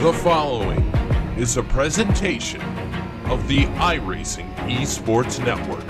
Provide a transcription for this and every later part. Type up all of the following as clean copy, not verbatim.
The following is a presentation of the iRacing Esports Network.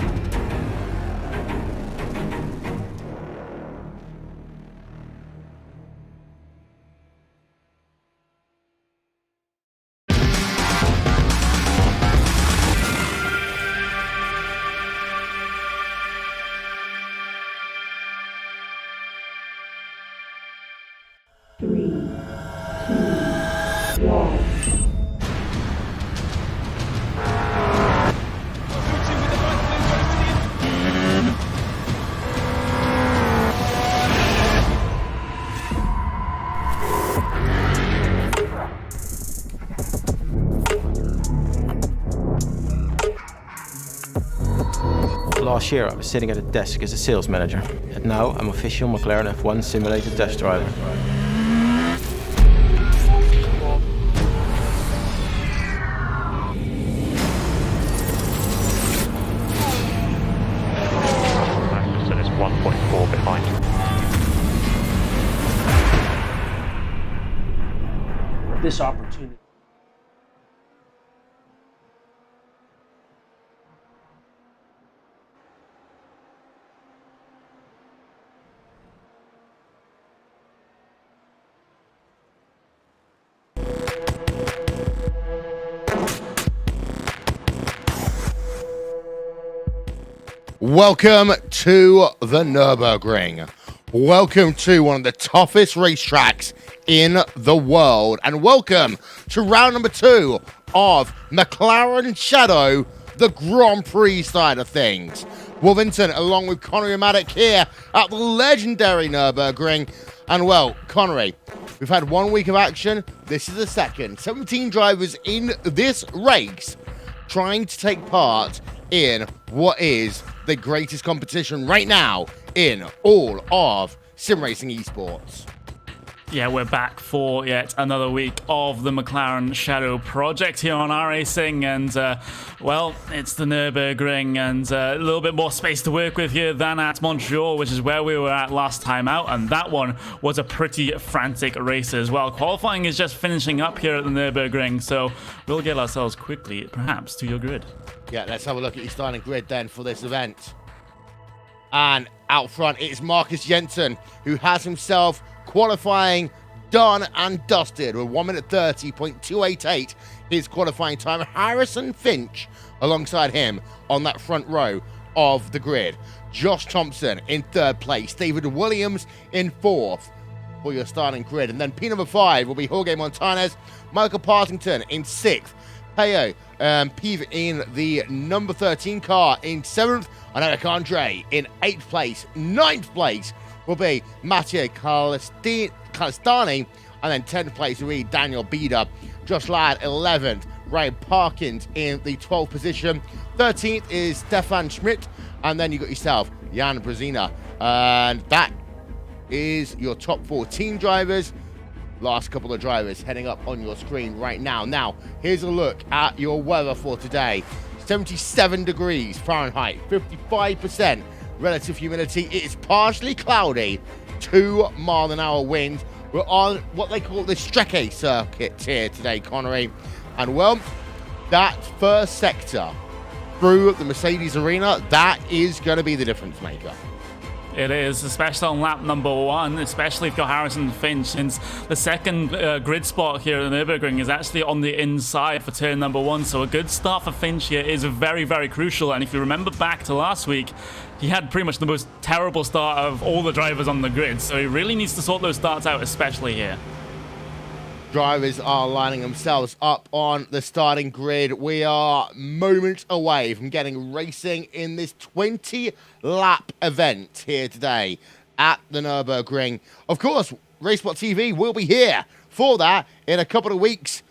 Last year I was sitting at a desk as a sales manager, and now I'm official McLaren F1 simulator test driver. So it's 1.4 behind. This opportunity. Welcome to the Nurburgring. Welcome to one of the toughest racetracks in the world. And welcome to round number 2 of McLaren Shadow, the Grand Prix side of things. Wolvington, along with Connery and Maddock here at the legendary Nurburgring. And well, Connery, we've had 1 week of action. This is the second. 17 drivers in this race trying to take part in what is the greatest competition right now in all of sim racing esports. Yeah, we're back for yet another week of the McLaren Shadow Project here on iRacing, and well, it's the Nurburgring, and a little bit more space to work with here than at Montreal, which is where we were at last time out, and that one was a pretty frantic race as well. Qualifying is just finishing up here at the Nurburgring, so we'll get ourselves quickly, perhaps, to your grid. Yeah, let's have a look at your starting grid then for this event. And out front, it's Marcus Jensen, who has himself qualifying done and dusted with 1 minute 30.288 his qualifying time. Harrison Finch alongside him on that front row of the grid. Josh Thompson in 3rd place. David Williams in 4th for your starting grid. And then P number 5 will be Jorge Montanez. Michael Partington in 6th. Peo Piv in the number 13 car in 7th. And Eric Andre in 8th place. 9th place will be Mattia Calistani, and then 10th place will be Daniel Bieder. Josh Ladd 11th, Ryan Parkins in the 12th position. 13th is Stefan Schmidt, and then you got yourself Jan Brezina, and that is your top 14 drivers. Last couple of drivers heading up on your screen right now. Now, here's a look at your weather for today. 77 degrees Fahrenheit, 55% relative humidity. It is partially cloudy, 2-mile-an-hour wind. We're on what they call the Strecke circuit here today, Connery. And well, that first sector through the Mercedes arena, that is going to be the difference maker. It is, especially on lap number 1, especially if you're Harrison Finch, since the second grid spot here at the Nürburgring is actually on the inside for turn number 1. So a good start for Finch here is very, very crucial. And if you remember back to last week, he had pretty much the most terrible start of all the drivers on the grid. So he really needs to sort those starts out, especially here. Drivers are lining themselves up on the starting grid. We are moments away from getting racing in this 20-lap event here today at the Nürburgring. Of course, RaceBot TV will be here for that in a couple of weeks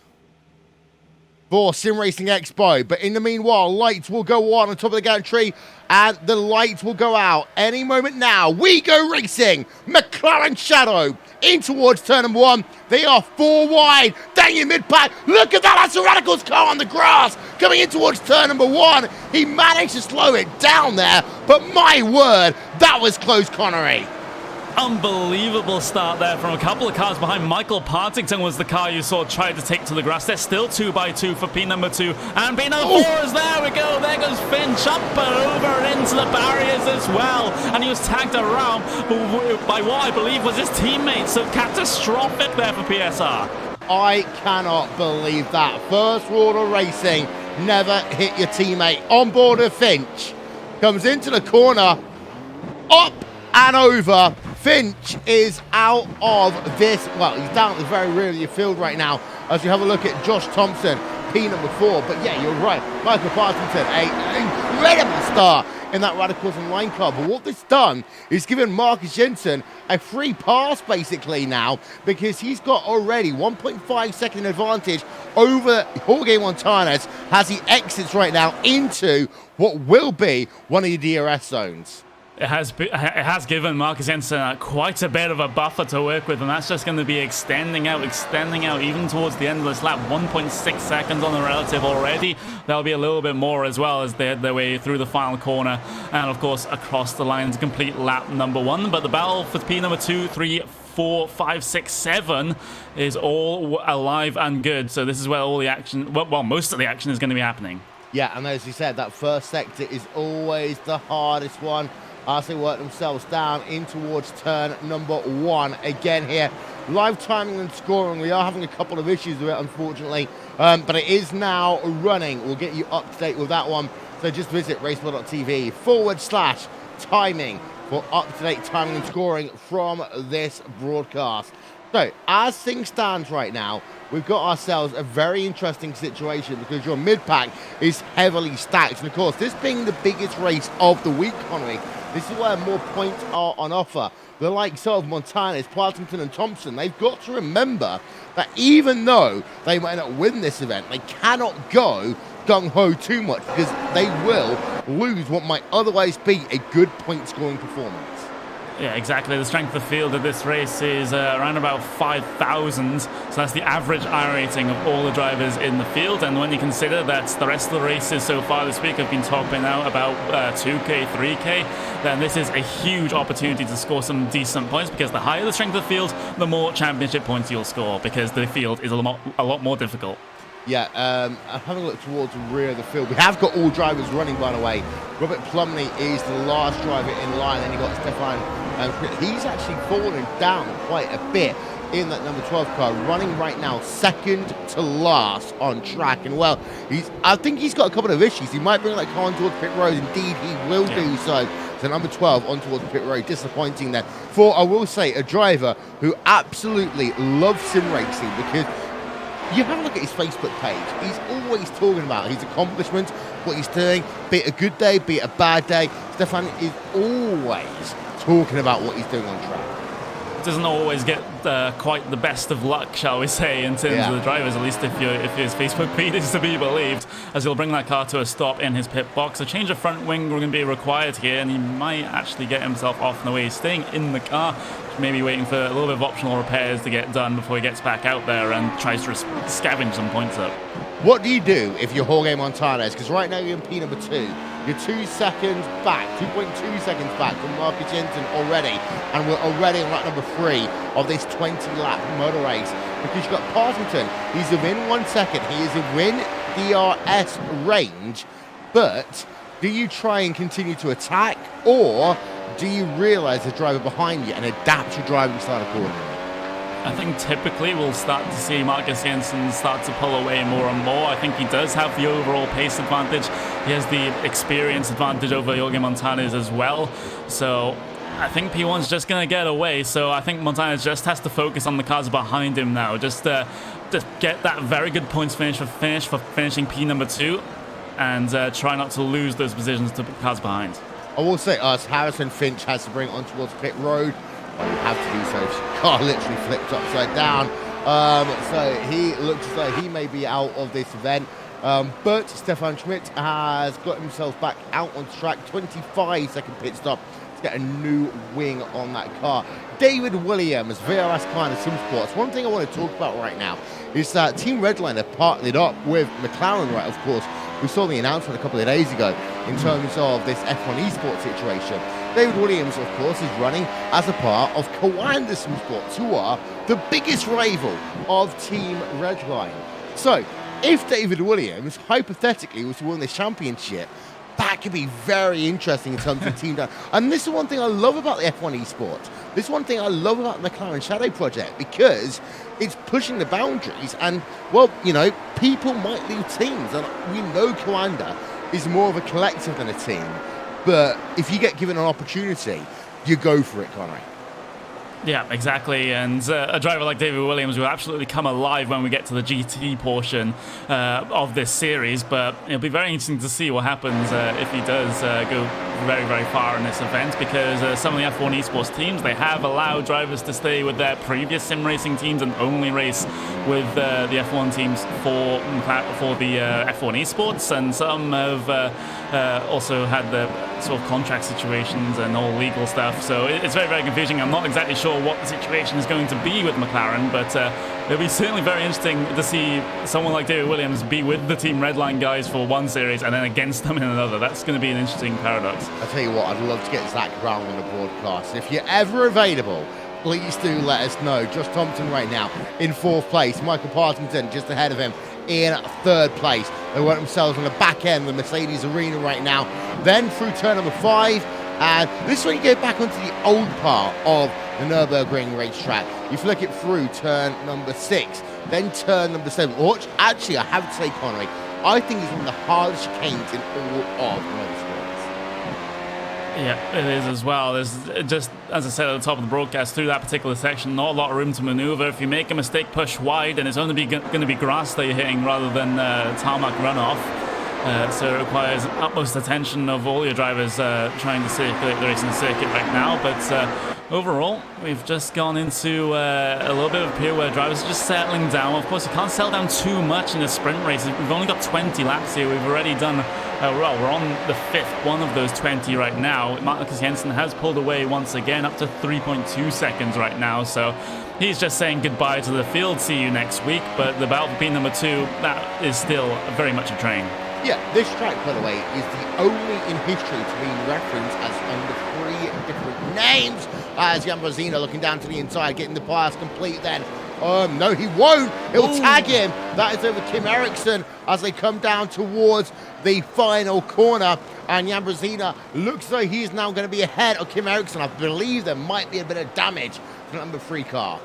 for Sim Racing Expo. But in the meanwhile, lights will go on top of the gantry, and the lights will go out any moment now. We go racing. McLaren Shadow in towards turn number 1. They are 4 wide. Dang your mid-pack. Look at that. That's a Radical's car on the grass coming in towards turn number 1. He managed to slow it down there, but my word, that was close, Connery. Unbelievable start there from a couple of cars behind. Michael Partington was the car you saw try to take to the grass. There's still 2x2 for P number 2. And P number 4 is there we go. There goes Finch up and over and into the barriers as well. And he was tagged around by what I believe was his teammate. So catastrophic there for PSR. I cannot believe that. First rule of racing, never hit your teammate. On board of Finch. Comes into the corner. Up and over. Finch is out of this. Well, he's down at the very rear of your field right now as you have a look at Josh Thompson, P number 4. But yeah, you're right. Michael Partington, an incredible start in that Radicals and line car. But what this done is given Marcus Jensen a free pass basically now, because he's got already 1.5 second advantage over Jorge Montanez as he exits right now into what will be one of your DRS zones. It has given Marcus Jensen quite a bit of a buffer to work with, and that's just going to be extending out even towards the end of this lap. 1.6 seconds on the relative already. There'll be a little bit more as well as they head their way through the final corner, and of course across the line to complete lap number 1. But the battle for P number 2, 3, 4, 5, 6, 7 is all alive and good. So this is where all the action, well, most of the action is going to be happening. Yeah, and as you said, that first sector is always the hardest one, as they work themselves down in towards turn number 1. Again here, live timing and scoring. We are having a couple of issues with it, unfortunately, but it is now running. We'll get you up to date with that one. So just visit raceball.tv/timing for up-to-date timing and scoring from this broadcast. So, as things stand right now, we've got ourselves a very interesting situation because your mid-pack is heavily stacked. And, of course, this being the biggest race of the week, Connery, this is where more points are on offer. The likes of Montanez, Partington and Thompson, they've got to remember that even though they might not win this event, they cannot go gung-ho too much because they will lose what might otherwise be a good point-scoring performance. Yeah, exactly. The strength of the field of this race is around about 5,000. So that's the average iRating of all the drivers in the field. And when you consider that the rest of the races so far this week have been topping out about 2K, 3K, then this is a huge opportunity to score some decent points, because the higher the strength of the field, the more championship points you'll score, because the field is a lot more difficult. Yeah, having a look towards the rear of the field. We have got all drivers running, by the way. Robert Plumley is the last driver in line, and you got Stefan. He's actually fallen down quite a bit in that number 12 car, running right now second to last on track. And well, I think he's got a couple of issues. He might bring that car on towards pit road. Indeed, he will do so. So number 12 on towards pit road. Disappointing there for, I will say, a driver who absolutely loves sim racing, because you have a look at his Facebook page. He's always talking about his accomplishments, what he's doing, be it a good day, be it a bad day. Stefan is always talking about what he's doing on track. Doesn't always get quite the best of luck, shall we say, in terms of the drivers, at least if his Facebook feed is to be believed, as he'll bring that car to a stop in his pit box. A change of front wing going to be required here, and he might actually get himself off the way. He's staying in the car, maybe waiting for a little bit of optional repairs to get done before he gets back out there and tries to scavenge some points up. What do you do if you're Jorge Montanez? Because right now you're in P number 2. You're 2 seconds back, 2.2 seconds back from Marcus Jensen already. And we're already on lap number 3 of this 20-lap motor race. Because you've got Partington. He's within 1 second. He is within DRS range. But do you try and continue to attack? Or do you realize the driver behind you and adapt your driving style accordingly? I think typically we'll start to see Marcus Jensen start to pull away more and more. I think he does have the overall pace advantage. He has the experience advantage over Jorge Montanez as well. So I think P1's just going to get away. So I think Montanez just has to focus on the cars behind him now. Just get that very good points finish for finishing P number 2, and try not to lose those positions to cars behind. I will say, Harrison Finch has to bring it on towards pit road. Well, you have to do so. His car literally flipped upside down. So he looks as though he may be out of this event. But Stefan Schmidt has got himself back out on track. 25-second pit stop to get a new wing on that car. David Williams, VRS Kind of Sim Sports. One thing I want to talk about right now is that Team Redline have partnered up with McLaren, right, of course. We saw the announcement a couple of days ago in terms of this F1 esports situation. David Williams, of course, is running as a part of Coanda Sports, who are the biggest rival of Team Redline. So, if David Williams, hypothetically, was to win this championship, that could be very interesting in terms of team down. And this is one thing I love about the F1 esports. This is one thing I love about the McLaren Shadow Project, because it's pushing the boundaries. And, well, you know, people might leave teams. And we know Coanda is more of a collective than a team. But if you get given an opportunity, you go for it, Connery. Yeah, exactly. And a driver like David Williams will absolutely come alive when we get to the GT portion of this series. But it'll be very interesting to see what happens if he does go very, very far in this event, because some of the F1 esports teams, they have allowed drivers to stay with their previous sim racing teams and only race with the F1 teams for the F1 esports. And some have also had the sort of contract situations and all legal stuff. So it's very, very confusing. I'm not exactly sure what the situation is going to be with McLaren, but it'll be certainly very interesting to see someone like David Williams be with the Team Redline guys for one series and then against them in another. That's going to be an interesting paradox. I'll tell you what, I'd love to get Zach Brown on the broadcast. If you're ever available, please do let us know. Josh Thompson right now in 4th place. Michael Partington just ahead of him in 3rd place. They want themselves on the back end of the Mercedes Arena right now. Then through turn number 5. And this is when you go back onto the old part of the Nurburgring racetrack. You flick it through turn number 6, then turn number 7. Which, actually, I have to say, Connery, I think is one of the hardest chicanes in all of motorsports. Yeah, it is as well. There's just, as I said at the top of the broadcast, through that particular section, not a lot of room to maneuver. If you make a mistake, push wide, and it's only going to be grass that you're hitting rather than tarmac runoff. So it requires utmost attention of all your drivers trying to circulate the racing circuit right now. But overall, we've just gone into a little bit of a period where drivers are just settling down. Of course, you can't settle down too much in a sprint race. We've only got 20 laps here. We've already done, well, we're on the 5th one of those 20 right now. Marcus Jensen has pulled away once again, up to 3.2 seconds right now. So he's just saying goodbye to the field. See you next week. But the battle for being number 2, that is still very much a train. Yeah, this track, by the way, is the only in history to be referenced as under 3 different names. As Jan Brazina looking down to the inside, getting the pass complete then. No, he won't. He'll tag him. That is over Kim Eriksson as they come down towards the final corner. And Jan Brazina looks like he's now going to be ahead of Kim Eriksson. I believe there might be a bit of damage to the number 3 car.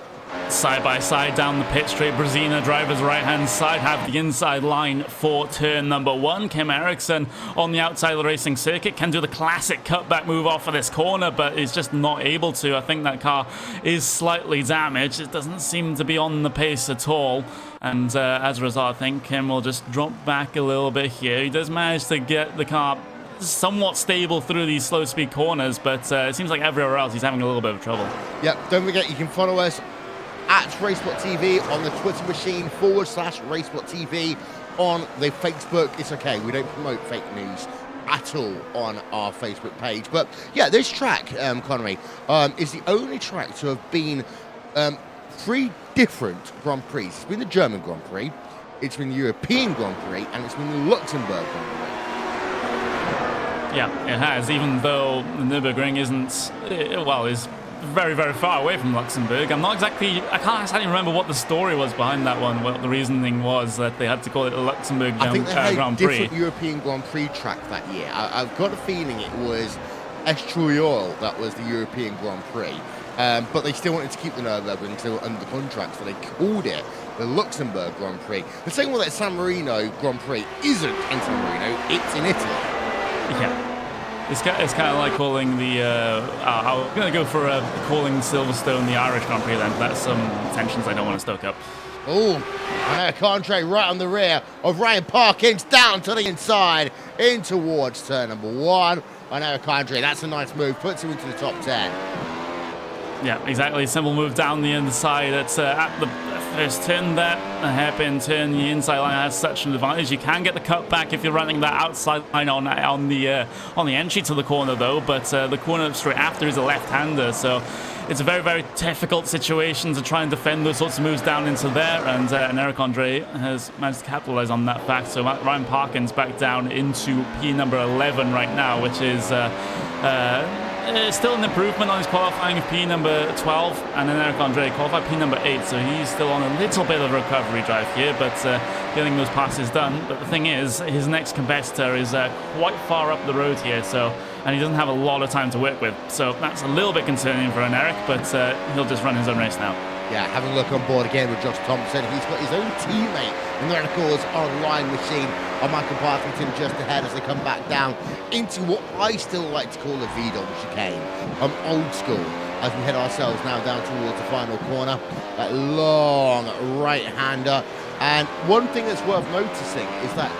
Side by side down the pit straight, Brazina, driver's right hand side, have the inside line for turn number 1. Kim Eriksson on the outside of the racing circuit can do the classic cutback move off of this corner, but is just not able to. I think that car is slightly damaged. It doesn't seem to be on the pace at all. And as a result, I think Kim will just drop back a little bit here. He does manage to get the car somewhat stable through these slow speed corners, but it seems like everywhere else he's having a little bit of trouble. Yep, don't forget you can follow us at Racebot TV on the Twitter machine / Racebot TV on the Facebook. It's okay, we don't promote fake news at all on our Facebook page. But yeah, this track, Connery, is the only track to have been 3 different Grand Prix. It's been the German Grand Prix, it's been the European Grand Prix, and it's been the Luxembourg Grand Prix. Yeah, it has, even though the Nurburgring isn't, well, is very, very far away from Luxembourg. I can't exactly remember what the story was behind that one, what the reasoning was that they had to call it a Luxembourg I think they had Grand a Prix. different European Grand Prix track that year. I've got a feeling it was Estoril that was the European Grand Prix. But they still wanted to keep the Nurburgring because they were under contract, so they called it the Luxembourg Grand Prix. The same way that San Marino Grand Prix isn't in San Marino, it's in Italy. Yeah. It's kind of like calling the, I'm going to go for calling Silverstone the Irish Grand Prix then. That's some tensions I don't want to stoke up. Oh, and a contract right on the rear of Ryan Parkins, down to the inside, in towards turn number 1. I know Condre, that's a nice move, puts him into the top 10. Yeah, exactly. Simple move down the inside. It's at the first turn there, a hairpin turn. The inside line has such an advantage. You can get the cut back if you're running that outside line on the entry to the corner though. But the corner straight after is a left-hander, so it's a very, very difficult situation to try and defend those sorts of moves down into there. And Eric Andre has managed to capitalize on that fact. So Ryan Parkins back down into P number 11 right now, which is still an improvement on his qualifying of P number 12, and then Eric Andre qualified P number 8, so he's still on a little bit of a recovery drive here, but getting those passes done. But the thing is, his next competitor is quite far up the road here, and he doesn't have a lot of time to work with, so that's a little bit concerning for an Eric, but he'll just run his own race now. Yeah, having a look on board again with Josh Thompson. He's got his own teammate in the Records online machine on Michael Partington just ahead as they come back down into what I still like to call a VDOM chicane. Old school, as we head ourselves now down towards the final corner. That long right-hander. And one thing that's worth noticing is that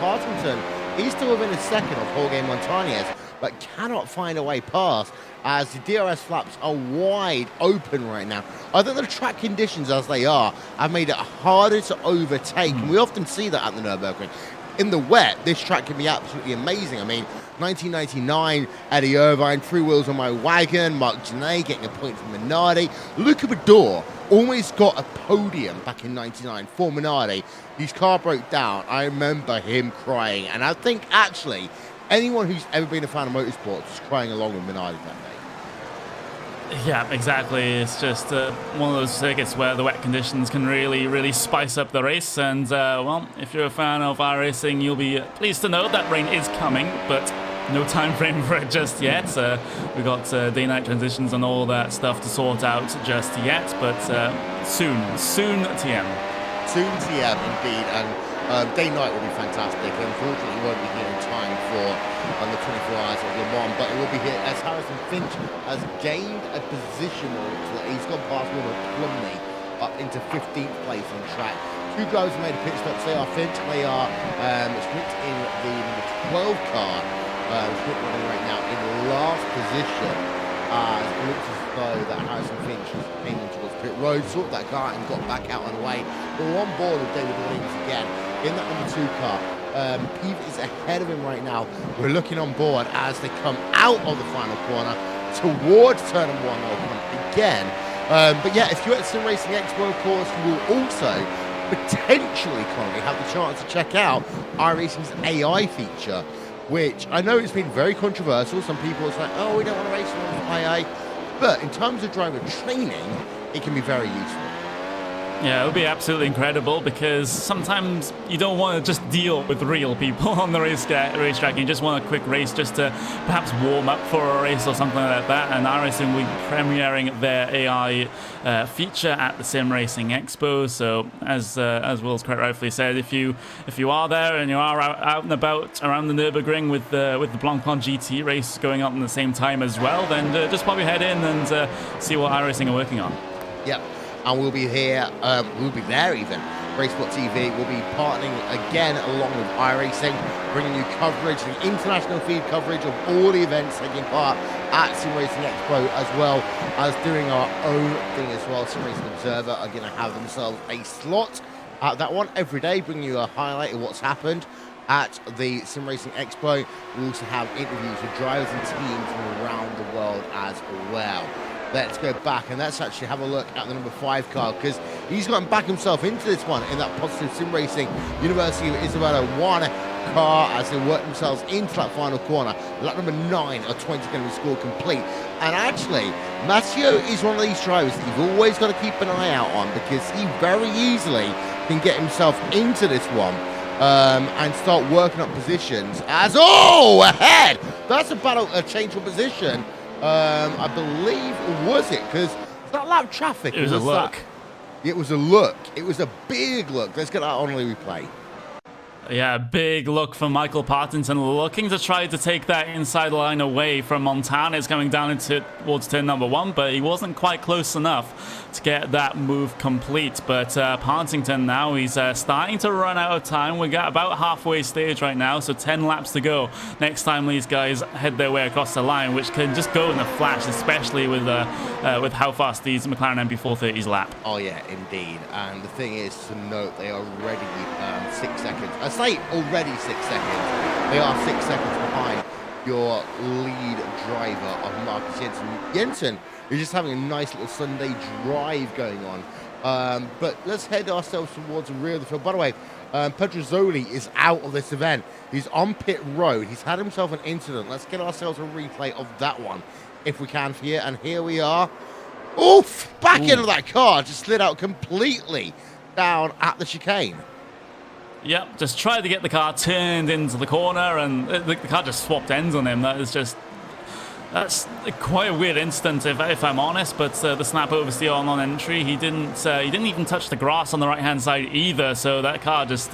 Partington, he's still within a second of Jorge Montañez, but cannot find a way past as the DRS flaps are wide open right now. I think the track conditions as they are have made it harder to overtake, and we often see that at the Nurburgring. In the wet, this track can be absolutely amazing. I mean, 1999, Eddie Irvine, 3 wheels on my wagon, Mark Janae getting a point from Minardi. Luca Bador almost got a podium back in 99 for Minardi. His car broke down. I remember him crying, and I think actually anyone who's ever been a fan of motorsports is crying along with Minardi that day. Yeah, exactly. It's just one of those circuits where the wet conditions can really, really spice up the race. And, well, if you're a fan of iRacing, you'll be pleased to know that rain is coming, but no time frame for it just yet. We've got day-night transitions and all that stuff to sort out just yet, but soon TM. Soon TM, indeed. And day-night will be fantastic. Unfortunately, it won't be here in time for the 24 hours of Le Mans, but it will be here as Harrison Finch has gained a position. He's gone past Wilbur Plumley up into 15th place on track. 2 drivers have made a pit stop. They are Finch. They are split in the number 12 car. Split right now in last position. It looks as though that Harrison Finch came in towards pit road, sorted that car and got back out and away. But we're on board with David Williams again in that number 2 car. Pete is ahead of him right now. We're looking on board as they come out of the final corner towards turn number 1. They'll come again. But yeah, if you're at Sim Racing Expo, of course, you will also potentially, Conley, have the chance to check out iRacing's AI feature, which I know it's been very controversial. Some people are saying, oh, we don't want to race on AI. But in terms of driver training, it can be very useful. Yeah, it would be absolutely incredible because sometimes you don't want to just deal with real people on the racetrack. You just want a quick race just to perhaps warm up for a race or something like that. And iRacing will be premiering their AI feature at the Sim Racing Expo. So as Will's quite rightfully said, if you are there and you are out and about around the Nurburgring with the Blancpain GT race going on at the same time as well, then just probably head in and see what iRacing are working on. Yep. And we'll be here, we'll be there even. Racesport TV will be partnering again along with iRacing, bringing you coverage, the international feed coverage of all the events taking part at Sim Racing Expo, as well as doing our own thing as well. Sim Racing Observer are going to have themselves a slot at that one every day, bringing you a highlight of what's happened at the Sim Racing Expo. We also have interviews with drivers and teams from around the world as well. Let's go back and let's actually have a look at the number 5 car, because he's gotten back himself into this one in that Positive Sim Racing University of Isabella 1 car as they work themselves into that final corner. Lap number 9 or 20 going to be scored complete. And actually, Matteo is one of these drivers that you've always got to keep an eye out on, because he very easily can get himself into this one and start working up positions as, ahead! That's a change of position. I believe, or was it? Because that lap traffic. It was a look. It was a look. It was a big look. Let's get that on the replay. Yeah, big look for Michael Partington, looking to try to take that inside line away from Montañez coming down towards turn number 1, but he wasn't quite close enough to get that move complete. But Partington now, he's starting to run out of time. We got about halfway stage right now, so 10 laps to go. Next time these guys head their way across the line, which can just go in a flash, especially with how fast these McLaren MP4-30s lap. Oh yeah, indeed. And the thing is to note, they are already 6 seconds. I say already 6 seconds. They are 6 seconds behind your lead driver of Marcus Jensen. Jensen is just having a nice little Sunday drive going on But let's head ourselves towards the rear of the field. By the way, Pedrozzoli is out of this event. He's on pit road. He's had himself an incident. Let's get ourselves a replay of that one, if we can, for you. And here we are. Oof! Back into that car. Just slid out completely down at the chicane. Yep, just tried to get the car turned into the corner, and the car just swapped ends on him. That's quite a weird instance, if I'm honest. But the snap oversteer on entry, he didn't even touch the grass on the right hand side either. So that car just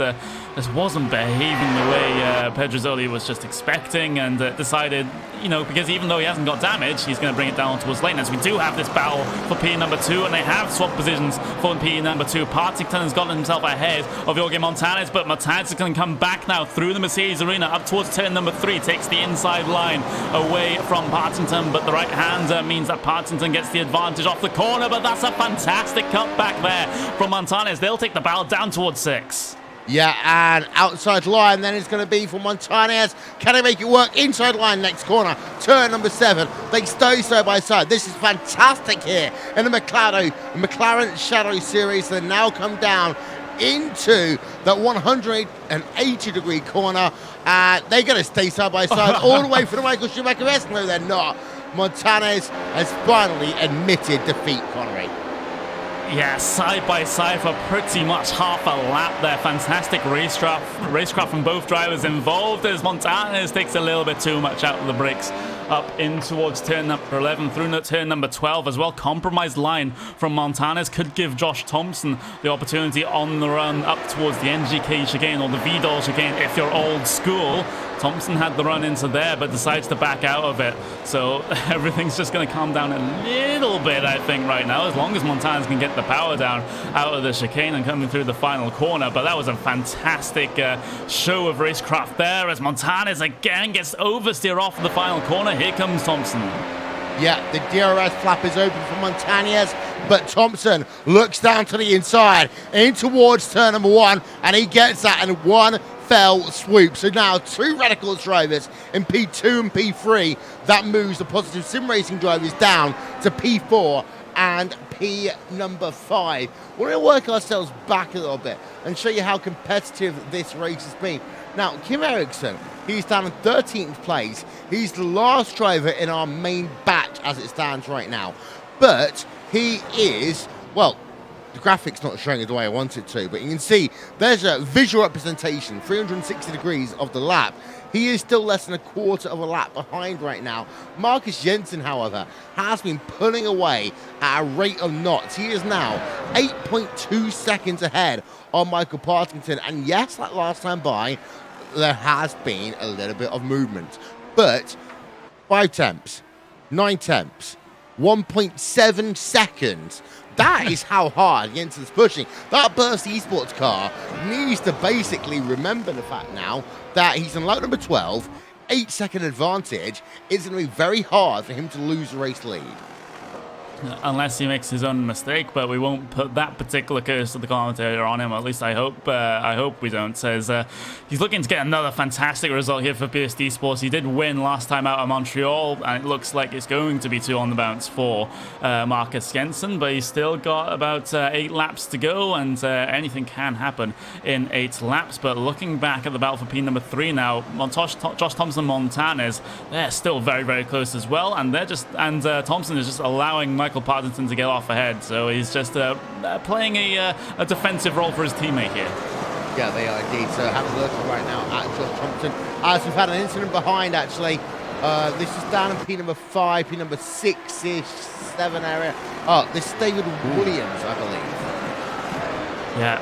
wasn't behaving the way Pedrozzoli was just expecting, and decided, because even though he hasn't got damage, he's going to bring it down towards lane. As we do have this battle for P number 2, and they have swapped positions for P number 2. Partington has gotten himself ahead of Jorge Montanez, but Montanez is going to come back now through the Mercedes arena up towards turn number 3, takes the inside line away from Partington, but the right hand means that Partington gets the advantage off the corner, but that's a fantastic cutback there from Montanez. They'll take the battle down towards 6. Yeah, and outside line then it's going to be for Montanez. Can he make it work? Inside line next corner, turn number 7. They stay side by side. This is fantastic here in the McLaren Shadow Series. They now come down into that 180-degree corner. They're going to stay side by side all the way for the Michael Schumacher-esque. No, they're not. Montanez has finally admitted defeat, Connery. Yeah, side by side for pretty much half a lap there. Fantastic racecraft from both drivers involved, as Montanez takes a little bit too much out of the brakes up in towards turn number 11 through turn number 12 as well. Compromised line from Montanez could give Josh Thompson the opportunity on the run up towards the NGK chicane, or the Vidal chicane if you're old school. Thompson had the run into there, but decides to back out of it. So everything's just going to calm down a little bit, I think, right now, as long as Montanez can get the power down out of the chicane and coming through the final corner. But that was a fantastic show of racecraft there, as Montanez again gets oversteer off the final corner. Here comes Thompson. Yeah, the DRS flap is open for Montanez, but Thompson looks down to the inside, in towards turn number 1, and he gets that in one fell swoop. So now 2 Radicals drivers in P2 and P3. That moves the Positive Sim Racing drivers down to P4 and P number 5. We're going to work ourselves back a little bit and show you how competitive this race has been. Now, Kim Eriksson, he's down in 13th place. He's the last driver in our main batch as it stands right now. But he is, well, the graphic's not showing it the way I want it to, but you can see there's a visual representation, 360 degrees of the lap. He is still less than a quarter of a lap behind right now. Marcus Jensen, however, has been pulling away at a rate of knots. He is now 8.2 seconds ahead of Michael Partington. And yes, like last time by, there has been a little bit of movement. But 5 tenths, 9 tenths, 1.7 seconds. That is how hard Jensen's pushing. That Burst Esports car needs to basically remember the fact now that he's in lap number 12, 8-second advantage. It's going to be very hard for him to lose the race lead. Unless he makes his own mistake, but we won't put that particular curse of the commentator on him. At least I hope we don't. Says he's looking to get another fantastic result here for Burst Esports. He did win last time out of Montreal, and it looks like it's going to be 2 on the bounce for Marcus Jensen, but he's still got about 8 laps to go, and anything can happen in 8 laps. But looking back at the battle for P number 3 now, Josh Thompson, Montanez, they're still very, very close as well, and Thompson is just allowing Michael Partington to get off ahead, so he's just playing a defensive role for his teammate here. Yeah, they are indeed. So have a look right now at Josh Thompson. As we've had an incident behind, actually. This is down in P number 5, P number 6-ish, 7 area. Oh, this is David Williams, I believe. Yeah.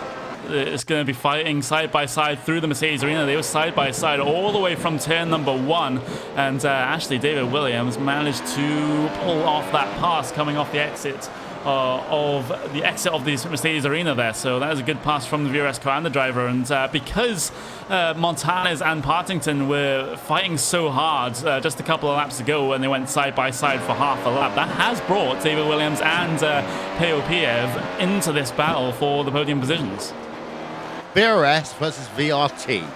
It's going to be fighting side by side through the Mercedes arena. They were side by side all the way from turn number 1, and actually David Williams managed to pull off that pass coming off the exit of the Mercedes arena there. So that is a good pass from the VRS car and the driver, and because Montanez and Partington were fighting so hard just a couple of laps ago when they went side by side for half a lap, that has brought David Williams and Peopiev into this battle for the podium positions. VRS versus VRT.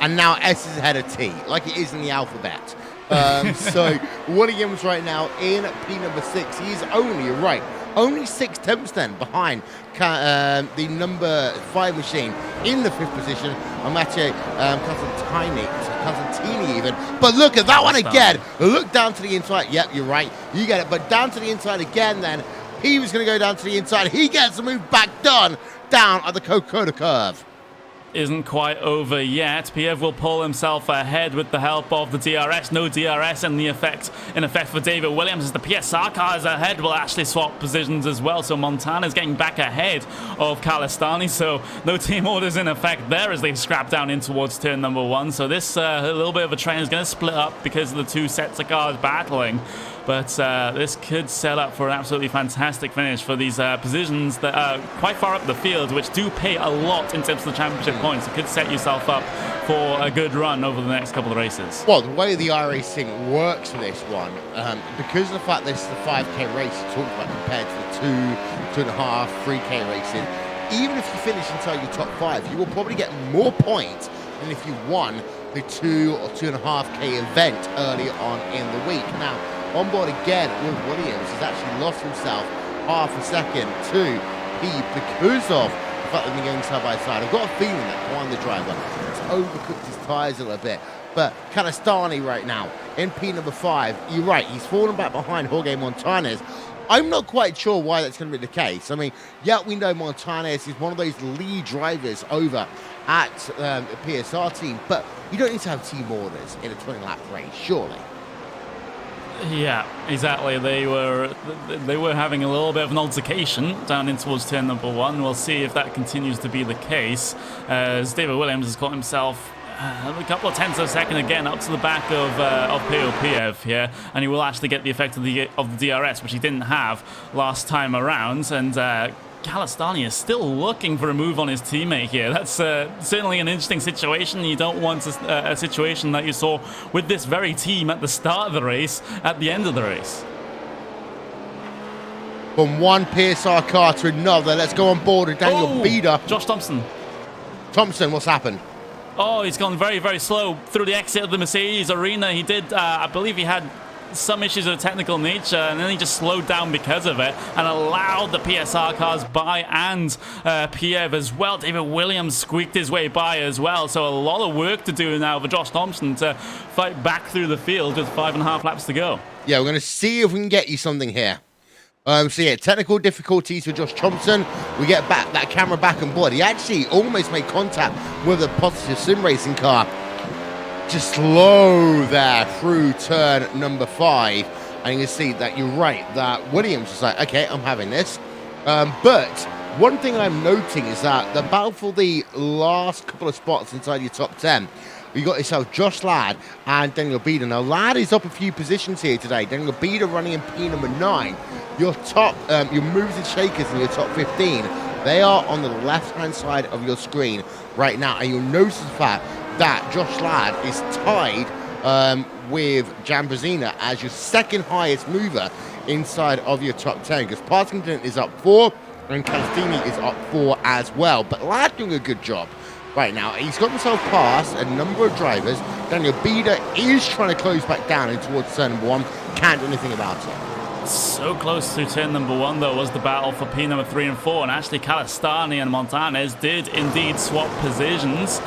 And now S is ahead of T, like it is in the alphabet. So Williams right now in P number 6. He's only, right, only 6/10 then behind the number 5 machine in the 5th position, and Matteo Cosentini even. But look at that one again. Look down to the inside. Yep, you're right. You get it. But down to the inside again then. He was going to go down to the inside. He gets the move back done down at the Coca-Cola curve. Isn't quite over yet. Pierre will pull himself ahead with the help of the DRS. No DRS in effect for David Williams as the PSR car is ahead. Will actually swap positions as well. So Montana's getting back ahead of Calistani. So no team orders in effect there as they scrap down in towards turn number 1. So this a little bit of a train is going to split up because of the 2 sets of cars battling. But this could set up for an absolutely fantastic finish for these positions that are quite far up the field, which do pay a lot in terms of the championship points. It could set yourself up for a good run over the next couple of races. Well, the way the iRacing works for this one, because of the fact this is the 5K race you talked about compared to the 2.5, 3K racing, even if you finish inside your top 5, you will probably get more points than if you won the 2 or 2.5K event early on in the week. Now, on board again with Williams, has actually lost himself half a second to P because of the fact that they're going side by side. I've got a feeling that Juan, the driver, has overcooked his tyres a little bit. But Calistani right now in P number 5, you're right, he's fallen back behind Jorge Montanez. I'm not quite sure why that's going to be the case. I mean, yeah, we know Montanez is one of those lead drivers over at the PSR team, but you don't need to have team orders in a 20-lap race, surely. Yeah, exactly. They were having a little bit of an altercation down in towards turn number 1. We'll see if that continues to be the case, as David Williams has got himself a couple of tenths of a second again up to the back of Piev here, and he will actually get the effect of the DRS, which he didn't have last time around. And Calistani is still looking for a move on his teammate here. That's certainly an interesting situation. You don't want a situation that you saw with this very team at the start of the race, at the end of the race. From one PSR car to another, let's go on board with Daniel Bieder. Josh Thompson. Thompson, what's happened? Oh, he's gone very, very slow through the exit of the Mercedes arena. He did, I believe he had some issues of a technical nature, and then he just slowed down because of it and allowed the PSR cars by, and Piev as well. David Williams squeaked his way by as well, so a lot of work to do now for Josh Thompson to fight back through the field with 5.5 laps to go. Yeah, we're going to see if we can get you something here. So yeah, technical difficulties for Josh Thompson. We get back that camera back on board. He actually almost made contact with a positive sim racing car. Just slow there through turn number 5, and you can see that you're right, that Williams was like, okay, I'm having this. But one thing I'm noting is that the battle for the last couple of spots inside your top 10, you got yourself Josh Ladd and Daniel Bieder. Now, Ladd is up a few positions here today. Daniel Bieder running in P number 9. Your top, your moves and shakers in your top 15, they are on the left-hand side of your screen right now, and you'll notice the fact that Josh Ladd is tied with Jambazina as your second highest mover inside of your top 10, because Partington is up 4 and Castini is up 4 as well. But Ladd doing a good job right now. He's got himself past a number of drivers. Daniel Bieder is trying to close back down in towards turn number 1. Can't do anything about it. So close to turn number 1, though, was the battle for P number 3 and 4, and actually Calistani and Montanez did indeed swap positions.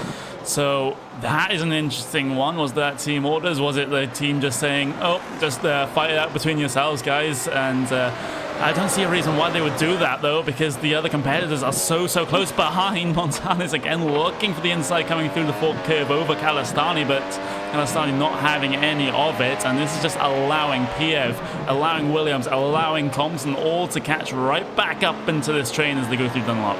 So that is an interesting one. Was that team orders? Was it the team just saying, oh, just fight it out between yourselves, guys? And I don't see a reason why they would do that, though, because the other competitors are so close behind. Montanez again looking for the inside coming through the fork curve over Calistani, but Calistani not having any of it. And this is just allowing Piev, allowing Williams, allowing Thompson all to catch right back up into this train as they go through Dunlop.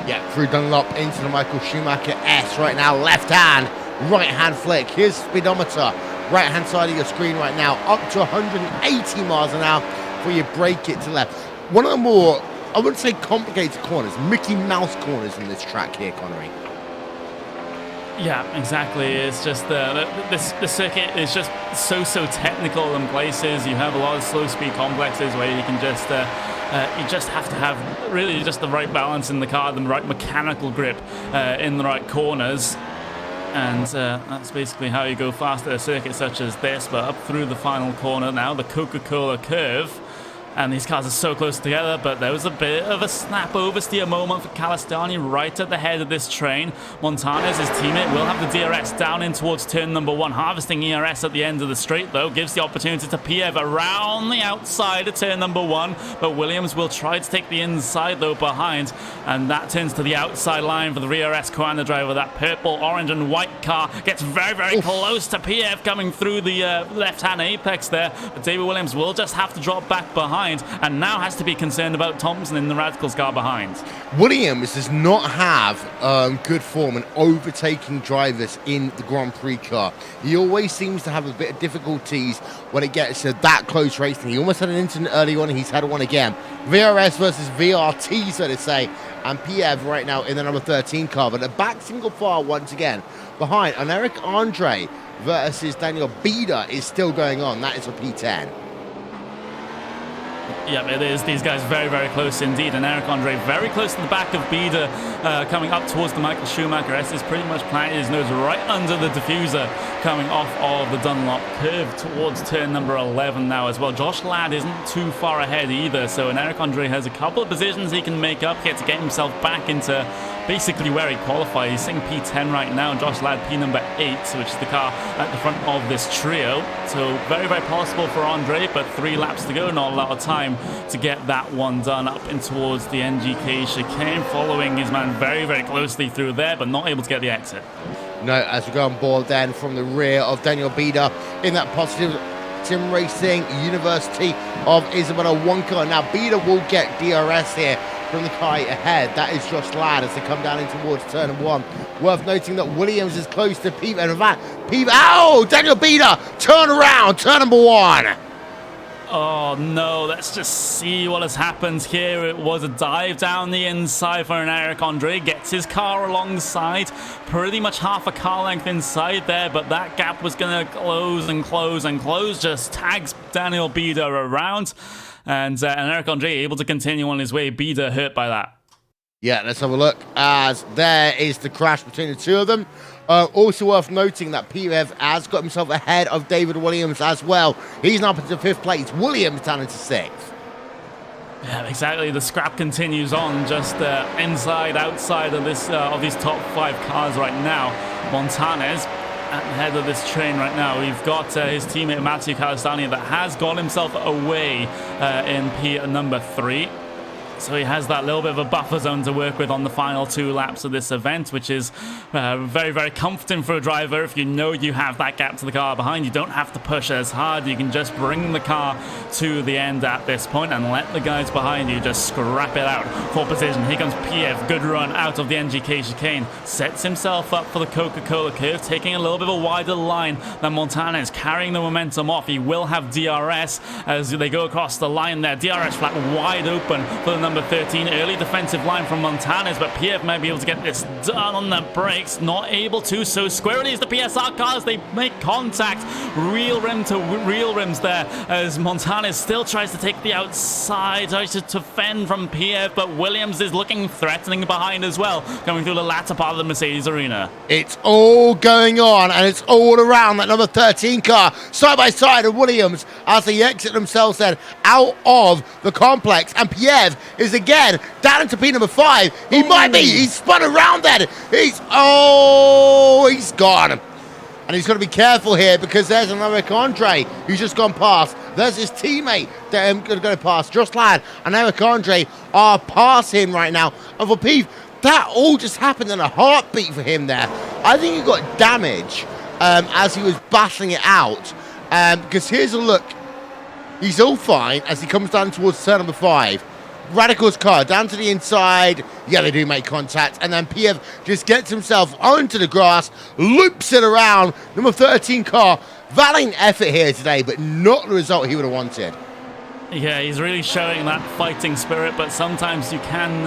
Yeah, through Dunlop into the Michael Schumacher S right now. Left hand, right hand flick. Here's speedometer. Right hand side of your screen right now. Up to 180 miles an hour before you break it to left. One of the more, I wouldn't say complicated corners, Mickey Mouse corners in this track here, Connery. Yeah, exactly. It's just the circuit is just so technical in places. You have a lot of slow speed complexes where you can just you just have to have really just the right balance in the car, the right mechanical grip in the right corners, and that's basically how you go fast at a circuit such as this. But up through the final corner now, the Coca-Cola curve. And these cars are so close together, but there was a bit of a snap oversteer moment for Calistani right at the head of this train. Montanez, his teammate, will have the DRS down in towards turn number 1. Harvesting ERS at the end of the straight, though, gives the opportunity to Piev around the outside of turn number 1. But Williams will try to take the inside, though, behind. And that turns to the outside line for the rear S corner driver. That purple, orange, and white car gets very, very close to Piev coming through the left-hand apex there. But David Williams will just have to drop back behind. And now has to be concerned about Thompson in the Radicals car behind. Williams does not have good form in overtaking drivers in the Grand Prix car. He always seems to have a bit of difficulties when it gets to that close racing. He almost had an incident early on, and he's had one again. VRS versus VRT, so to say. And Piev right now in the number 13 car, but a back single file once again behind. And Eric Andre versus Daniel Bieder is still going on. That is for P10. Yep, it is. These guys very, very close indeed. And Eric Andre very close to the back of Bieder, coming up towards the Michael Schumacher. S is pretty much planted his nose right under the diffuser coming off of the Dunlop curve towards turn number 11 now as well. Josh Ladd isn't too far ahead either, so and Eric Andre has a couple of positions he can make up here to get himself back into basically where he qualified. He's sitting P10 right now, and Josh Ladd P number 8, which is the car at the front of this trio. So very, very possible for Andre, but 3 laps to go, not a lot of time to get that one done up in towards the NGK chicane, following his man very, very closely through there, but not able to get the exit. No, as we go on board then from the rear of Daniel Bieder in that positive Sim Racing University of Isabella Wonka. Now Bieder will get DRS here from the car ahead. That is Josh Ladd as they come down in towards turn 1. Worth noting that Williams is close to Piev, and in fact, Piev, oh, Daniel Bieder, turn around, turn number 1. Oh no, let's just see what has happened here. It was a dive down the inside for an Eric Andre. Gets his car alongside, pretty much half a car length inside there, but that gap was going to close and close and close. Just tags Daniel Bieder around, and Eric Andre able to continue on his way. Bieder hurt by that. Yeah, let's have a look as there is the crash between the two of them. Also worth noting that Piev has got himself ahead of David Williams as well. He's now up into 5th place. Williams down into 6th. Yeah, exactly. The scrap continues on just inside, outside of this of these top 5 cars right now. Montanez at the head of this train right now. We've got his teammate Matthew Calistani that has got himself away in P number 3. So he has that little bit of a buffer zone to work with on the final 2 laps of this event, which is very, very comforting for a driver. If you know you have that gap to the car behind, you don't have to push as hard. You can just bring the car to the end at this point and let the guys behind you just scrap it out for position. Here comes Piev, good run out of the NGK chicane. Sets himself up for the Coca-Cola curve, taking a little bit of a wider line than Montanez, carrying the momentum off. He will have DRS as they go across the line there. DRS flat wide open for the number 13. Early defensive line from Montanez, but Piev might be able to get this done on the brakes. Not able to, so squarely is the PSR cars. They make contact. Real rim to real rims there as Montanez still tries to take the outside, tries to defend from Piev, but Williams is looking threatening behind as well, coming through the latter part of the Mercedes arena. It's all going on, and it's all around that number 13 car, side by side of Williams as they exit themselves then out of the complex, and Piev is again down into P number 5. He might be. He's spun around then. He's gone. And he's got to be careful here because there's another Eric Andre who's just gone past. There's his teammate that I'm going to go past. Josh Ladd and Eric Andre are past him right now. And for Piev, that all just happened in a heartbeat for him there. I think he got damage as he was battling it out. Because here's a look. He's all fine as he comes down towards turn number 5. Radical's car down to the inside. Yeah, they do make contact. And then Piev just gets himself onto the grass, loops it around. Number 13 car. Valiant effort here today, but not the result he would have wanted. Yeah, he's really showing that fighting spirit, but sometimes you can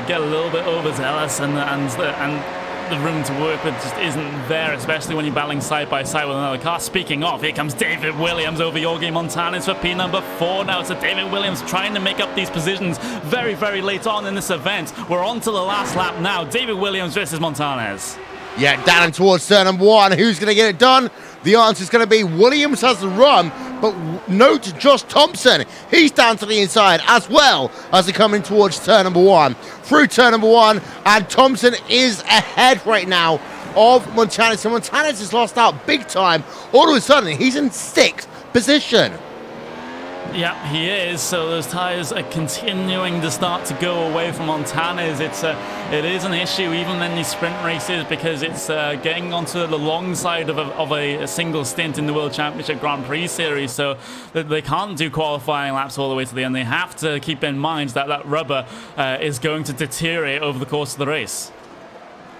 get a little bit overzealous and the room to work with just isn't there, especially when you're battling side by side with another car. Speaking of, here comes David Williams over Jorge Montanez for P number 4 now. So David Williams trying to make up these positions very, very late on in this event. We're on to the last lap now. David Williams versus Montanez. Yeah, down towards turn number 1. Who's going to get it done? The answer is going to be Williams has the run, but note Josh Thompson. He's down to the inside as well as they're coming towards turn number 1. Through turn number 1, and Thompson is ahead right now of Montanez. So Montanez has lost out big time. All of a sudden, he's in 6th position. Yeah, he is. So those tyres are continuing to start to go away from Montanez. It is an issue even in these sprint races because it's getting onto the long side of a single stint in the World Championship Grand Prix Series. So they can't do qualifying laps all the way to the end. They have to keep in mind that that rubber is going to deteriorate over the course of the race.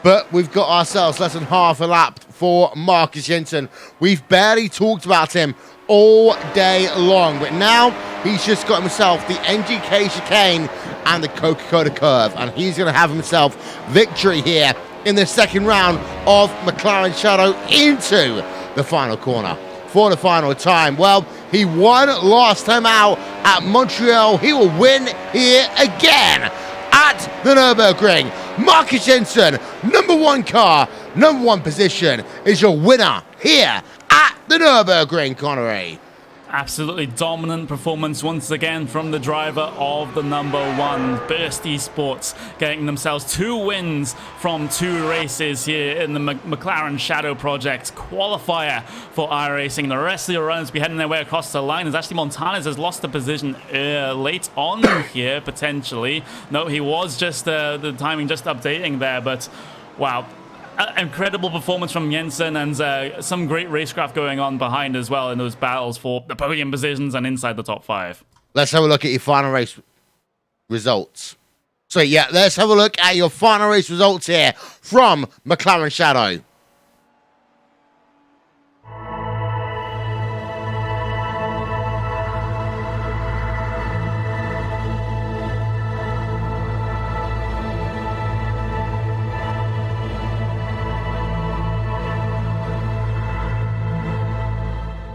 But we've got ourselves less than half a lap for Marcus Jensen. We've barely talked about him all day long, but now he's just got himself the NGK chicane and the Coca-Cola curve, and he's going to have himself victory here in the second round of McLaren Shadow into the final corner. For the final time, well, he won last time out at Montreal. He will win here again at the Nurburgring. Marcus Jensen, number 1 car, number 1 position, is your winner here at the Nurburgring, Connery. Absolutely dominant performance once again from the driver of the number 1, Burst Esports, getting themselves 2 wins from 2 races here in the McLaren Shadow Project qualifier for iRacing. The rest of the runners will be heading their way across the line as actually Montanez has lost a position late on here, potentially. No, he was just the timing just updating there, but wow. Incredible performance from Jensen and some great racecraft going on behind as well in those battles for the podium positions and inside the top 5. Let's have a look at your final race results. So yeah, let's have a look at your final race results here from McLaren Shadow.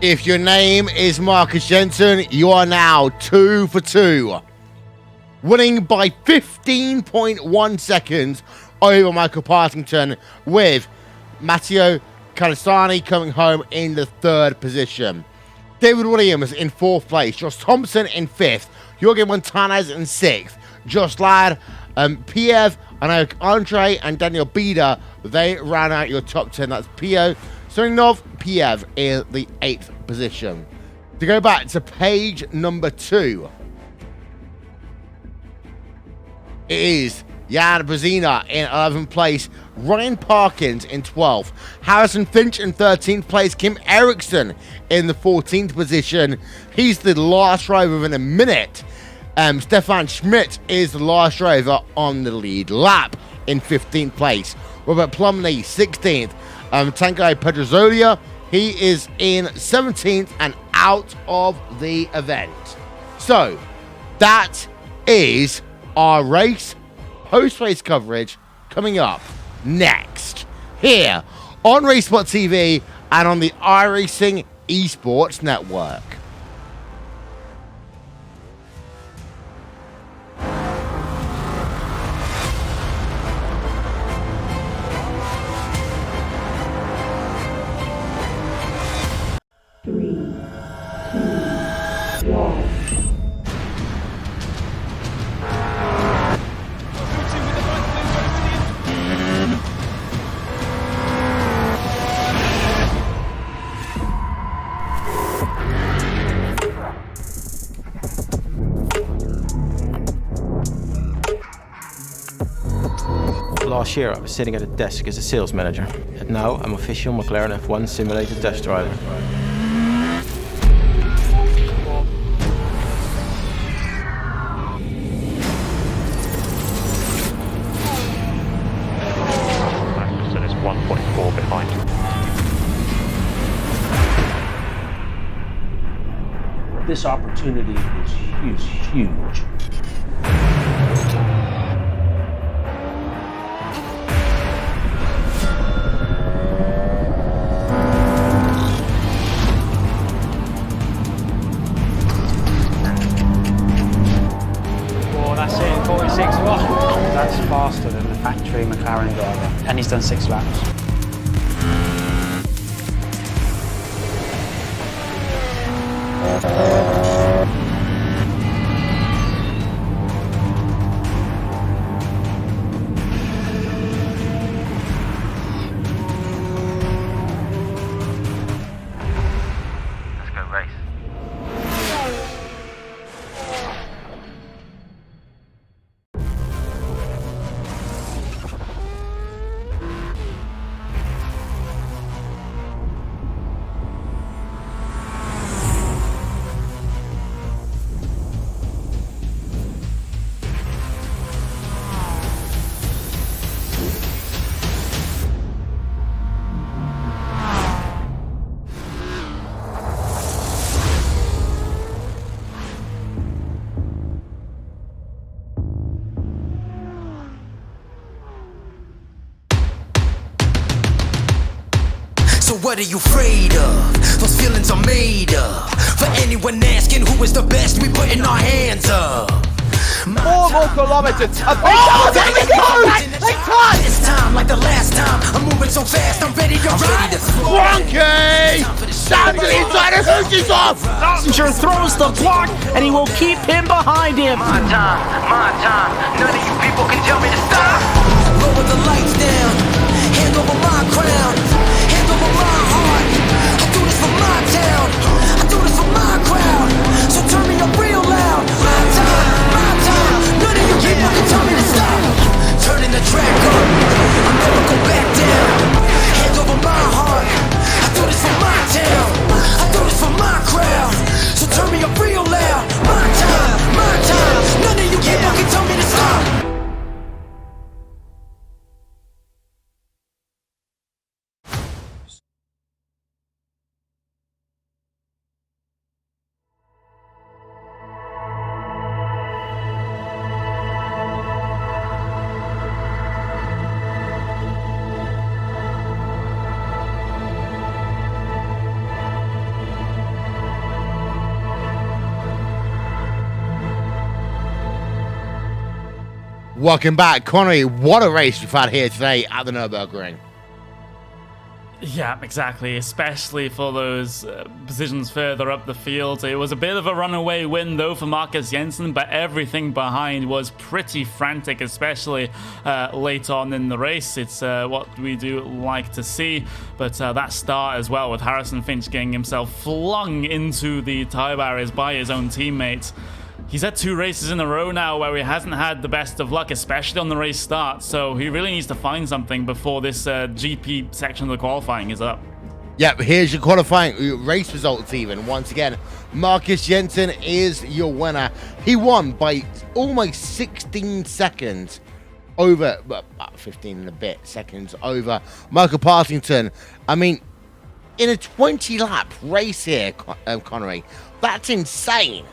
If your name is Marcus Jensen, you are now 2 for 2. Winning by 15.1 seconds over Michael Partington, with Matteo Calistani coming home in the 3rd position. David Williams in 4th place. Josh Thompson in 5th. Jorge Montanez in 6th. Josh Ladd, Piev, and Andre and Daniel Bida, they ran out your top 10. That's Pio, Soninov, Piev in the 8th position. To go back to page number 2, it is Jan Brezina in 11th place, Ryan Parkins in 12th, Harrison Finch in 13th place, Kim Eriksson in the 14th position. He's the last driver within a minute. Stefan Schmidt is the last driver on the lead lap in 15th place. Robert Plumley, 16th. Tanguy Pedrozolia, he is in 17th and out of the event. So, that is our race, post-race coverage coming up next here on RaceSpot TV and on the iRacing Esports Network. Last year I was sitting at a desk as a sales manager, and now I'm official McLaren F1 simulator test driver. So it's 1.4 behind. This opportunity is huge. That's faster than the factory McLaren driver, and he's done 6 laps. Let's go race. So what are you afraid of? Those feelings are made up. For anyone asking who is the best, we putting our hands up. 4 more kilometers. Oh, there we go! This time, like the last time, I'm moving so fast, I'm ready to ride. Frankie! Down to the inside of Hoosie's off! Passenger throws the block, and he will keep him behind him. My time, none of you people can tell me to stop. Lower the lights down, hand over my crown, hand over my heart. I do this for my town, I do this for my crowd. So turn me up real loud. My time, none of you people can tell me to stop. Turning the track up, I'll never go back down. Hand over my heart, I do this for my town, I do this for my crowd. So turn me up real loud. My time, none of you people can tell me to stop. Welcome back, Connery. What a race we've had here today at the Nurburgring. Yeah, exactly, especially for those positions further up the field. It was a bit of a runaway win, though, for Marcus Jensen, but everything behind was pretty frantic, especially late on in the race. It's what we do like to see, but that start as well, with Harrison Finch getting himself flung into the tyre barriers by his own teammates. He's had 2 races in a row now where he hasn't had the best of luck, especially on the race start, so he really needs to find something before this GP section of the qualifying is up. Yep, here's your qualifying race results even. Once again, Marcus Jensen is your winner. He won by almost 16 seconds over, about 15 and a bit seconds over Michael Partington. I mean, in a 20-lap race here, Connery, that's insane.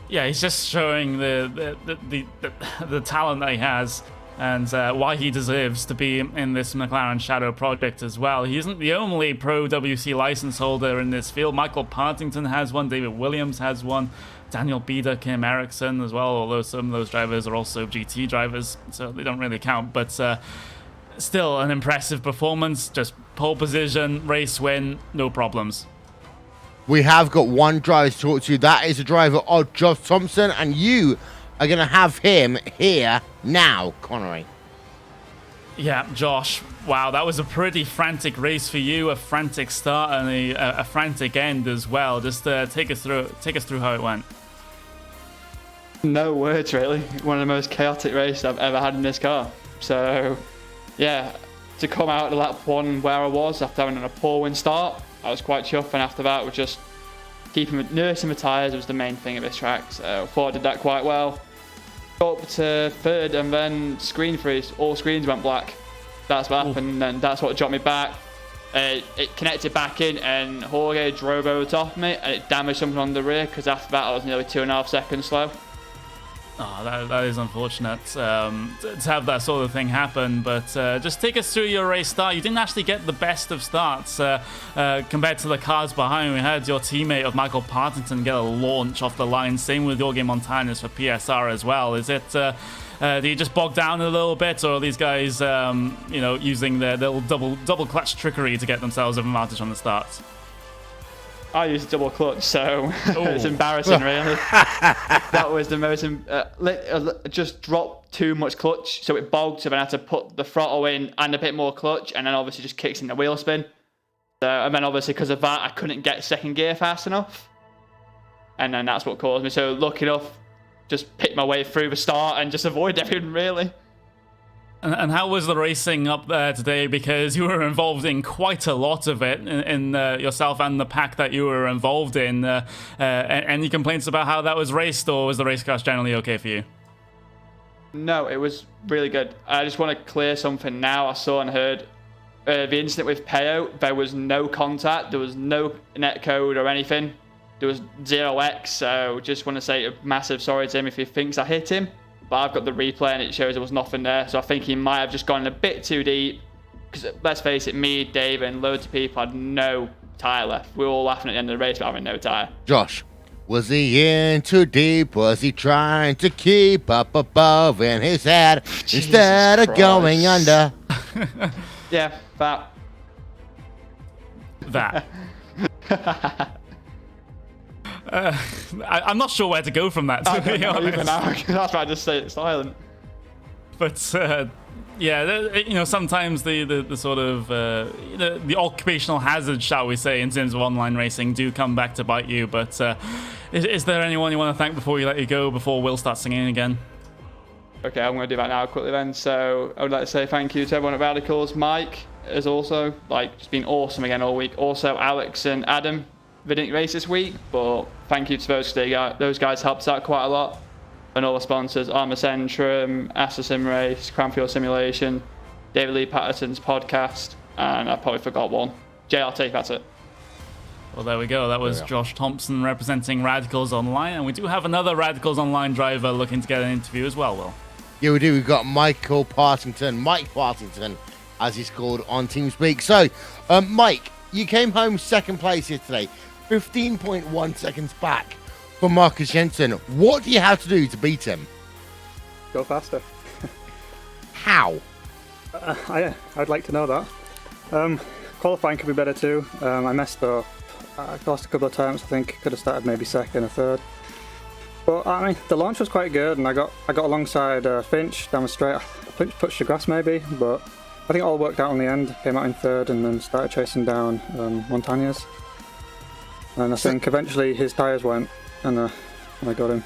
Yeah, he's just showing the talent that he has, and why he deserves to be in this McLaren Shadow Project as well. He isn't the only Pro WC license holder in this field. Michael Partington has one, David Williams has one, Daniel Bieder, Kim Eriksson as well, although some of those drivers are also GT drivers, so they don't really count, but still an impressive performance, just pole position, race win, no problems. We have got one driver to talk to. That is the driver of Josh Thompson, and you are going to have him here now, Connery. Yeah, Josh. Wow, that was a pretty frantic race for you. A frantic start and a frantic end as well. Just take us through how it went. No words, really. One of the most chaotic races I've ever had in this car. So, yeah, to come out of lap 1 where I was after having a poor win start, I was quite chuffed, and after that, was just nursing my tyres was the main thing at this track. So I thought I did that quite well. Got up to 3rd, and then screen freeze. All screens went black. That's what happened, and that's what dropped me back. It connected back in, and Jorge drove over the top of me, and it damaged something on the rear, because after that I was nearly 2.5 seconds slow. Oh, that is unfortunate to have that sort of thing happen, but just take us through your race start. You didn't actually get the best of starts compared to the cars behind. We had your teammate of Michael Partington get a launch off the line. Same with Jorge Montañez for PSR as well. Is it? Do you just bog down a little bit, or are these guys, using their little double clutch trickery to get themselves an advantage on the starts? I used double clutch, so it's embarrassing, really. That was the most. Just dropped too much clutch, so it bogged. So then I had to put the throttle in and a bit more clutch, and then obviously just kicks in the wheel spin. So, and then obviously because of that, I couldn't get second gear fast enough, and then that's what caused me. So lucky enough, just picked my way through the start and just avoid everything, really. And how was the racing up there today? Because you were involved in quite a lot of it, in yourself and the pack that you were involved in. Any complaints about how that was raced, or was the race cars generally okay for you? No, it was really good. I just want to clear something now. I saw and heard the incident with Peo. There was no contact. There was no netcode or anything. There was 0x. So just want to say a massive sorry to him if he thinks I hit him. But I've got the replay and it shows there was nothing there. So I think he might have just gone a bit too deep. Because let's face it, me, Dave, and loads of people had no tyre left. We were all laughing at the end of the race about having no tyre. Josh, was he in too deep? Was he trying to keep up above in his head instead of going under? Yeah, that. I'm not sure where to go from that, to be honest. That's why I just say it silent. But yeah, sometimes the sort of the occupational hazards, shall we say, in terms of online racing, do come back to bite you. But is there anyone you want to thank before we let you go, before Will starts singing again? Okay, I'm going to do that now quickly then. So I would like to say thank you to everyone at Radicals. Mike is also just been awesome again all week. Also Alex and Adam. They didn't race this week, but thank you to those guys helped out quite a lot. And all the sponsors, Armour Centrum, Asta Sim Race, Cranfield Simulation, David Lee Patterson's podcast, and I probably forgot one. JRT, that's it. Well, there we go. That was Josh Thompson representing Radicals Online, and we do have another Radicals Online driver looking to get an interview as well, Will. Yeah, we do. We've got Mike Partington, as he's called on TeamSpeak. So, Mike, you came home second place here today. 15.1 seconds back from Marcus Jensen. What do you have to do to beat him? Go faster. How? I'd like to know that. Qualifying could be better too. I messed up. I lost a couple of times. I think could have started maybe second or third. But I mean, the launch was quite good, and I got alongside Finch down the straight. Finch touched the grass maybe, but I think it all worked out in the end. Came out in third, and then started chasing down Montañez. And I think eventually his tyres went, and I got him.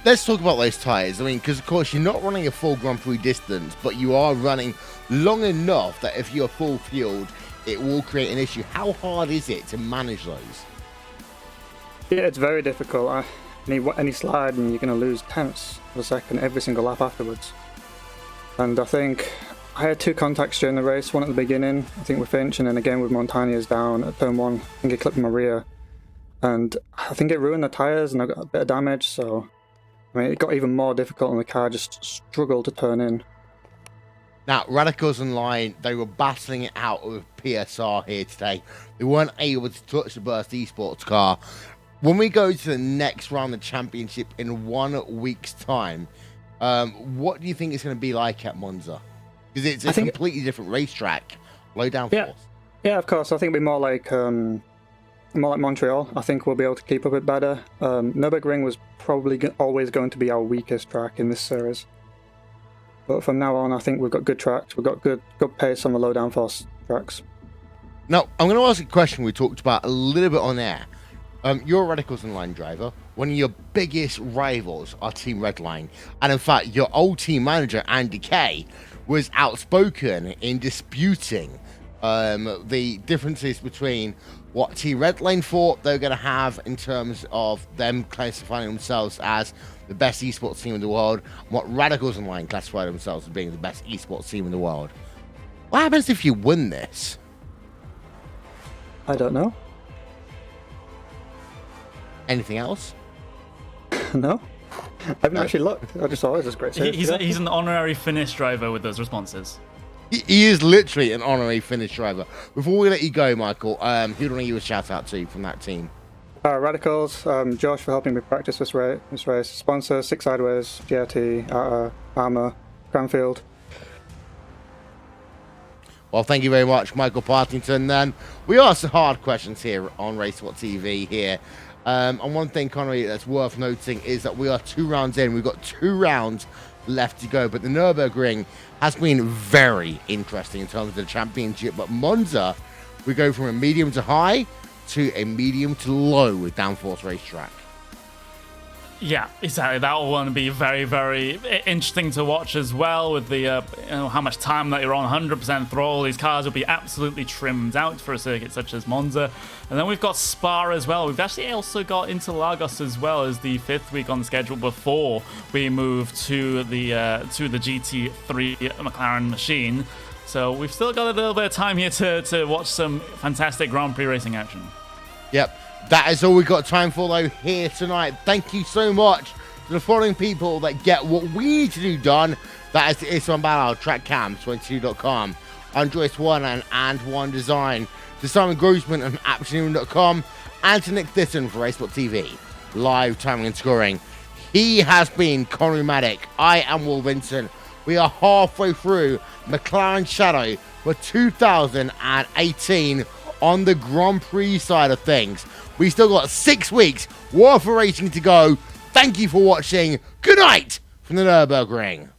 Let's talk about those tyres. I mean, because of course you're not running a full Grand Prix distance, but you are running long enough that if you're full fueled, it will create an issue. How hard is it to manage those? Yeah, it's very difficult. Any slide and you're going to lose tenths of a second every single lap afterwards. And I think I had 2 contacts during the race, one at the beginning, I think with Finch, and then again with Montañez down at turn 1. I think it clipped my rear. And I think it ruined the tyres and I got a bit of damage, so I mean, it got even more difficult and the car just struggled to turn in. Now, Radicals Online, they were battling it out with PSR here today. They weren't able to touch the Burst Esports car. When we go to the next round of the championship in 1 week's time, what do you think it's going to be like at Monza? Because it's a completely different racetrack, low downforce. Yeah, of course. I think it'll be more like Montreal. I think we'll be able to keep up it better. Nurburgring was probably always going to be our weakest track in this series. But from now on, I think we've got good tracks. We've got good pace on the low downforce tracks. Now, I'm going to ask a question we talked about a little bit on air. You're a Radicals Online driver. One of your biggest rivals are Team Redline. And in fact, your old team manager, Andy Kay, was outspoken in disputing the differences between what Team Redline thought they were going to have in terms of them classifying themselves as the best esports team in the world, and what Radicals Online classify themselves as being the best esports team in the world. What happens if you win this? I don't know. Anything else? No. I haven't actually looked. I just saw it as great. He's an honorary Finnish driver with those responses. He is literally an honorary Finnish driver. Before we let you go, Michael, who do you want to give a shout out to from that team? Radicals, Josh for helping me practice this race. Sponsor, Six Sideways, GRT, Armour, Cranfield. Well, thank you very much, Michael Partington. Then we asked the hard questions here on RaceWhat TV here. And one thing, Connery, that's worth noting is that we are 2 rounds in. We've got 2 rounds left to go. But the Nurburgring has been very interesting in terms of the championship. But Monza, we go from a medium to high to a medium to low with downforce racetrack. Yeah, exactly. That will want to be very, very interesting to watch as well with the how much time that you're on 100% throttle. These cars will be absolutely trimmed out for a circuit such as Monza. And then we've got Spa as well. We've actually also got Interlagos as well as the 5th week on the schedule before we move to the GT3 McLaren machine. So we've still got a little bit of time here to watch some fantastic Grand Prix racing action. Yep. That is all we've got time for, though, here tonight. Thank you so much to the following people that get what we need to do done. That is the Islam Ballard, TrackCam22.com, Andreas One and One Design, to Simon Grossman and Aptioning.com, and to Nick Thisson for RaceWhat TV, live timing and scoring. He has been Connery Maddock. I am Will Vincent. We are halfway through McLaren Shadow for 2018 on the Grand Prix side of things. We still got 6 weeks worth of racing to go. Thank you for watching. Good night from the Nurburgring.